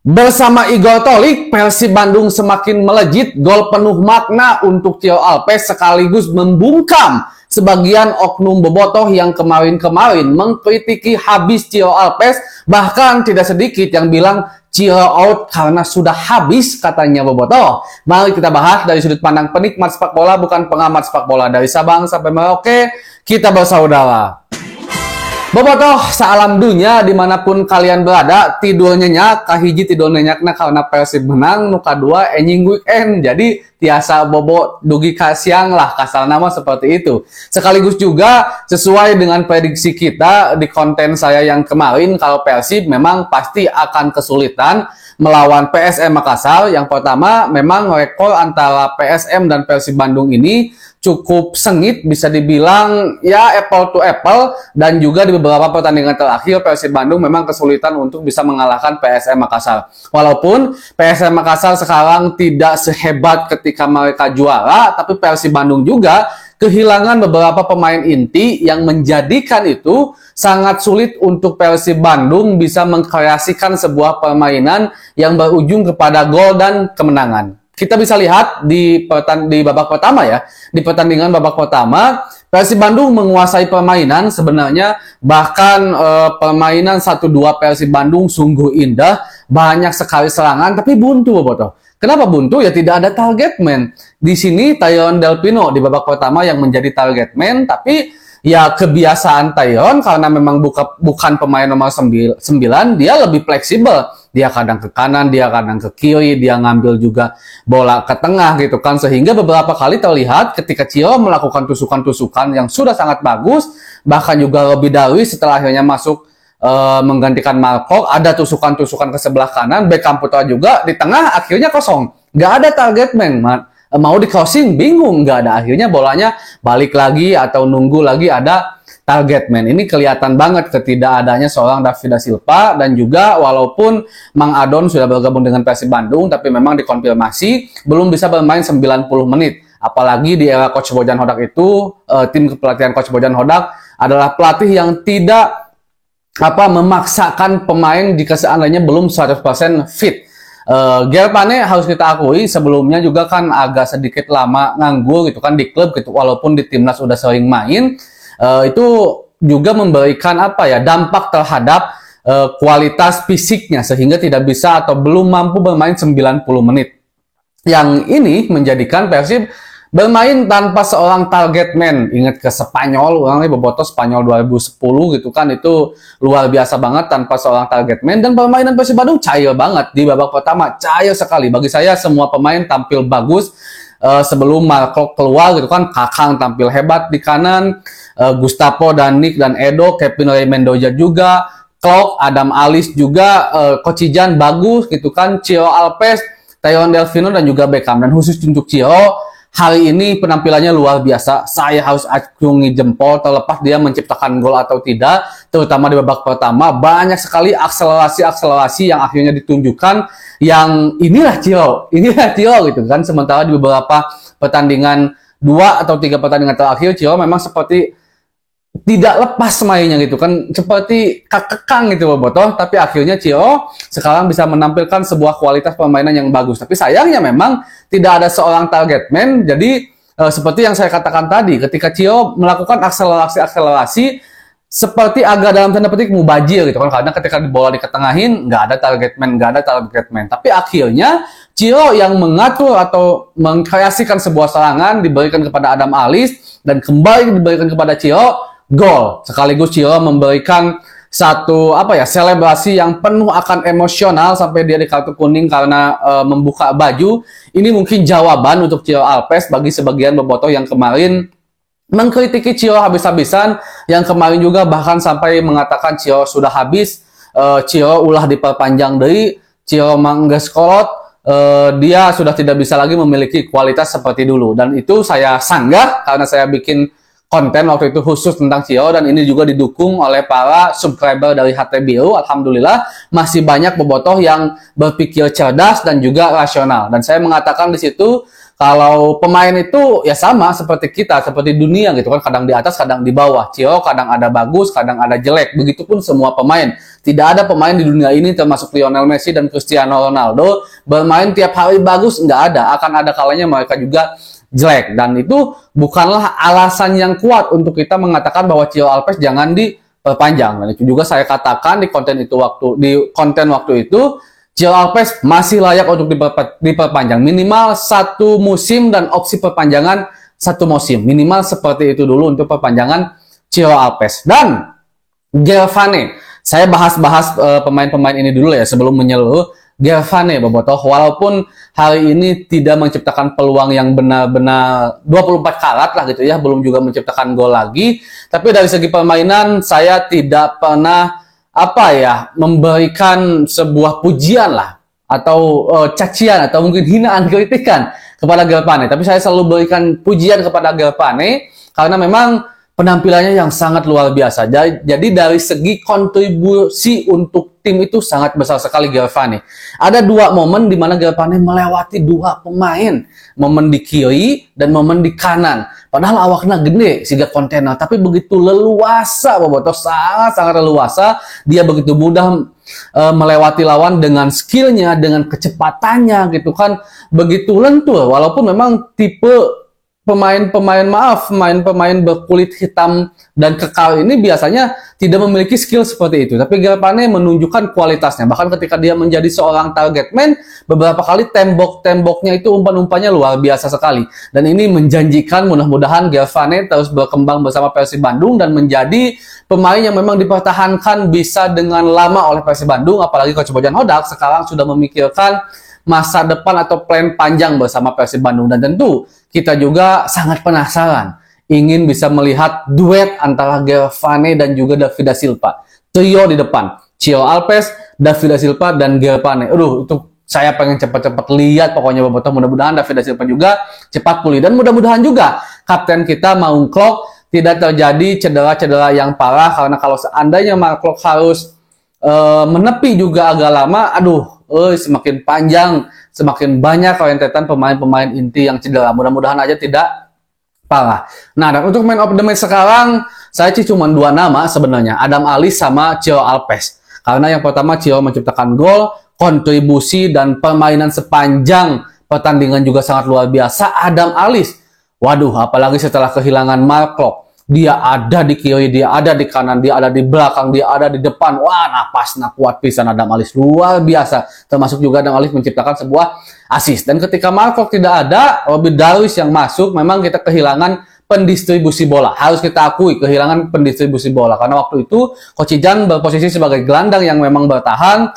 Bersama Igor Tolik, Persib Bandung semakin melejit, gol penuh makna untuk Tio Alpes sekaligus membungkam sebagian oknum bobotoh yang kemarin-kemarin mengkritiki habis Tio Alpes, bahkan tidak sedikit yang bilang chill out karena sudah habis katanya bobotoh. Mari kita bahas dari sudut pandang penikmat sepak bola, bukan pengamat sepak bola. Dari Sabang sampai Merauke, kita bersaudara. Bobotoh salam dunia dimanapun kalian berada, tidur nyenyak, kahiji tidur nyenyakna karena Persib menang, nuka dua enjing weekend, jadi tiasa bobo dugi ka siang lah, kasar nama seperti itu. Sekaligus juga sesuai dengan prediksi kita di konten saya yang kemarin, kalau Persib memang pasti akan kesulitan melawan PSM Makassar. Yang pertama, memang rekor antara PSM dan Persib Bandung ini cukup sengit, bisa dibilang ya apple to apple, dan juga di beberapa pertandingan terakhir Persib Bandung memang kesulitan untuk bisa mengalahkan PSM Makassar. Walaupun PSM Makassar sekarang tidak sehebat ketika mereka juara, tapi Persib Bandung juga kehilangan beberapa pemain inti yang menjadikan itu sangat sulit untuk Persib Bandung bisa mengkreasikan sebuah permainan yang berujung kepada gol dan kemenangan. Kita bisa lihat di babak pertama ya. Di pertandingan babak pertama, Persib Bandung menguasai permainan sebenarnya, bahkan permainan 1-2 Persib Bandung sungguh indah, banyak sekali serangan tapi buntu bobotoh. Kenapa buntu? Ya tidak ada target man. Di sini Tyron Delpino di babak pertama yang menjadi target man, tapi ya kebiasaan Tyron karena memang bukan pemain nomor 9, dia lebih fleksibel. Dia kadang ke kanan, dia kadang ke kiri, dia ngambil juga bola ke tengah gitu kan. Sehingga beberapa kali terlihat ketika Cio melakukan tusukan-tusukan yang sudah sangat bagus, bahkan juga Robby Darwish setelah akhirnya masuk menggantikan Marco, ada tusukan-tusukan ke sebelah kanan, Beckham Putra juga di tengah akhirnya kosong. Nggak ada target man. Mau di crossing bingung, nggak ada, akhirnya bolanya balik lagi atau nunggu lagi ada target man. Ini kelihatan banget ketidakadanya seorang David da Silva, dan juga walaupun Mang Adon sudah bergabung dengan Persib Bandung, tapi memang dikonfirmasi belum bisa bermain 90 menit. Apalagi di era Coach Bojan Hodak itu, tim kepelatihan Coach Bojan Hodak adalah pelatih yang tidak memaksakan pemain jika seandainya belum 100% fit. Gerpane harus kita akui sebelumnya juga kan agak sedikit lama nganggur gitu kan di klub gitu, walaupun di timnas udah sering main, itu juga memberikan dampak terhadap kualitas fisiknya sehingga tidak bisa atau belum mampu bermain 90 menit. Yang ini menjadikan Persib bermain tanpa seorang target man. Ingat ke Spanyol, orangnya bobotoh Spanyol 2010 gitu kan, itu luar biasa banget tanpa seorang target man. Dan permainan Persib Bandung cair banget di babak pertama, cair sekali. Bagi saya semua pemain tampil bagus. Sebelum Marco keluar gitu kan, Kakang tampil hebat di kanan, Gustavo dan Nick dan Edo, Kevin Ray Mendoza juga, Klok, Adam Alis juga, Kocijan bagus gitu kan, Cio Alpes, Tyron Delpino dan juga Beckham. Dan khusus untuk Cio, hari ini penampilannya luar biasa. Saya harus acungi jempol, terlepas dia menciptakan gol atau tidak, terutama di babak pertama banyak sekali akselerasi yang akhirnya ditunjukkan, yang inilah Cio gitu kan. Sementara di beberapa pertandingan 2 atau 3 pertandingan terakhir, Cio memang seperti tidak lepas mainnya gitu kan, seperti kekang gitu bobotoh. Tapi akhirnya Cio sekarang bisa menampilkan sebuah kualitas permainan yang bagus. Tapi sayangnya memang tidak ada seorang target man. Jadi seperti yang saya katakan tadi, ketika Cio melakukan akselerasi seperti agak dalam tanda petik mubazir gitu kan, karena ketika bola diketengahin nggak ada target man. Tapi akhirnya Cio yang mengatur atau mengkreasikan sebuah serangan diberikan kepada Adam Alis dan kembali diberikan kepada Cio, gol. Sekaligus Cio memberikan satu selebrasi yang penuh akan emosional sampai dia di kartu kuning karena membuka baju. Ini mungkin jawaban untuk Cio Alpes bagi sebagian bobotoh yang kemarin mengkritiki Cio habis-habisan, yang kemarin juga bahkan sampai mengatakan Cio sudah habis, Cio ulah diperpanjang dari Cio mangges kolot, dia sudah tidak bisa lagi memiliki kualitas seperti dulu. Dan itu saya sanggah karena saya bikin konten waktu itu khusus tentang Cio, dan ini juga didukung oleh para subscriber dari HT Biru. Alhamdulillah masih banyak bobotoh yang berpikir cerdas dan juga rasional. Dan saya mengatakan di situ Kalau pemain itu ya sama seperti kita, seperti dunia gitu kan, kadang di atas, kadang di bawah. Cio kadang ada bagus, kadang ada jelek. Begitupun semua pemain. Tidak ada pemain di dunia ini termasuk Lionel Messi dan Cristiano Ronaldo bermain tiap hari bagus, nggak ada. Akan ada kalanya mereka juga jelek. Dan itu bukanlah alasan yang kuat untuk kita mengatakan bahwa Cio Alves jangan diperpanjang. Dan itu juga saya katakan di konten waktu itu, Cio Alves masih layak untuk diperpanjang. Minimal 1 musim dan opsi perpanjangan 1 musim. Minimal seperti itu dulu untuk perpanjangan Cio Alves. Dan Gervane, saya bahas pemain-pemain ini dulu ya sebelum menyeluruh. Gervane Bobotoh, walaupun hari ini tidak menciptakan peluang yang benar-benar 24 karat lah gitu ya, belum juga menciptakan gol lagi. Tapi dari segi permainan saya tidak pernah memberikan sebuah pujian lah atau cacian atau mungkin hinaan, kritikan kepada Gervane. Tapi saya selalu berikan pujian kepada Gervane karena memang penampilannya yang sangat luar biasa. Jadi dari segi kontribusi untuk tim itu sangat besar sekali Gervane. Ada 2 momen di mana Gervane melewati 2 pemain, momen di kiri dan momen di kanan. Padahal awaknya gede sehingga kontainer, tapi begitu leluasa Bobotoh, sangat leluasa. Dia begitu mudah melewati lawan dengan skillnya, dengan kecepatannya gitu kan, begitu lentur. Walaupun memang tipe pemain berkulit hitam dan kekar ini biasanya tidak memiliki skill seperti itu. Tapi Gervane menunjukkan kualitasnya. Bahkan ketika dia menjadi seorang target man, beberapa kali tembok-temboknya itu umpan-umpannya luar biasa sekali. Dan ini menjanjikan, mudah-mudahan Gervane terus berkembang bersama Persib Bandung dan menjadi pemain yang memang dipertahankan bisa dengan lama oleh Persib Bandung. Apalagi Coach Bojan Hodak sekarang sudah memikirkan masa depan atau plan panjang bersama Persib Bandung. Dan tentu kita juga sangat penasaran, ingin bisa melihat duet antara Gervane dan juga David da Silva. Trio di depan, Cio Alves, David da Silva, dan Gervane. Itu saya pengen cepat-cepat lihat pokoknya Bobotoh. Mudah-mudahan David da Silva juga cepat pulih. Dan mudah-mudahan juga kapten kita Maung Klok tidak terjadi cedera-cedera yang parah. Karena kalau seandainya Maung Klok harus menepi juga agak lama, semakin panjang, semakin banyak rentetan pemain-pemain inti yang cedera. Mudah-mudahan aja tidak parah. Nah, dan untuk man of the match sekarang, saya cuma 2 nama sebenarnya, Adam Alisson sama Cio Alves. Karena yang pertama Cio menciptakan gol, kontribusi dan permainan sepanjang pertandingan juga sangat luar biasa. Adam Alisson, waduh, apalagi setelah kehilangan Mark Klok. Dia ada di kiri, dia ada di kanan, dia ada di belakang, dia ada di depan. Wah, napasnya kuat pisan Adam Alisson, luar biasa. Termasuk juga Adam Alisson menciptakan sebuah assist. Dan ketika Mark Klok tidak ada, Robby Darwish yang masuk, memang kita kehilangan pendistribusi bola. Harus kita akui, kehilangan pendistribusi bola. Karena waktu itu Coach Ijan berposisi sebagai gelandang yang memang bertahan.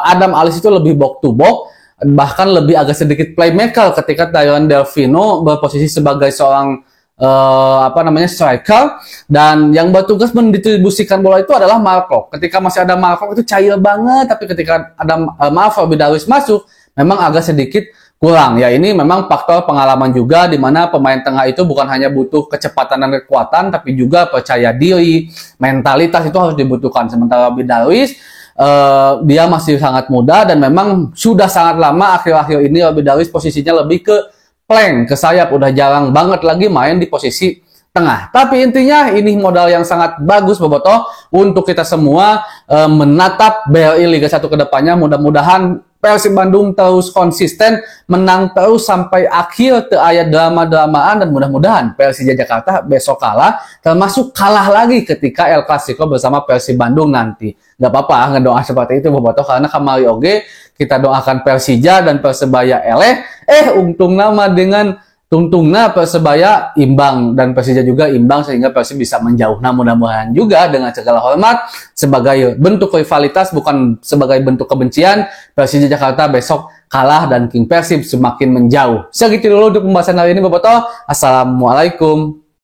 Adam Alisson itu lebih box to box, bahkan lebih agak sedikit playmaker ketika Tyrone Delfino berposisi sebagai seorang striker, dan yang bertugas mendistribusikan bola itu adalah Mark Klok. Ketika masih ada Mark Klok itu cair banget, tapi ketika ada Robby Darwish masuk, memang agak sedikit kurang. Ya, ini memang faktor pengalaman juga, di mana pemain tengah itu bukan hanya butuh kecepatan dan kekuatan, tapi juga percaya diri, mentalitas itu harus dibutuhkan. Sementara Robby Darwish dia masih sangat muda dan memang sudah sangat lama akhir-akhir ini Robby Darwish posisinya lebih ke flank, ke sayap, udah jarang banget lagi main di posisi tengah. Tapi intinya ini modal yang sangat bagus Bobotoh untuk kita semua menatap BRI Liga 1 ke depannya. Mudah-mudahan Persib Bandung terus konsisten, menang terus sampai akhir, ayat drama-dramaan, dan mudah-mudahan Persija Jakarta besok kalah, termasuk kalah lagi ketika El Clasico bersama Persib Bandung nanti. Gak apa-apa ngedoa seperti itu Bobotoh, karena kamari oge kita doakan Persija dan Persebaya eleh, untung nama dengan tuntungna Persebaya imbang dan Persija juga imbang sehingga Persib bisa menjauh. Nah, mudah-mudahan juga dengan segala hormat sebagai bentuk rivalitas bukan sebagai bentuk kebencian, Persija Jakarta besok kalah dan King Persib semakin menjauh. Segitu dulu untuk pembahasan hari ini Bobotoh. Assalamualaikum.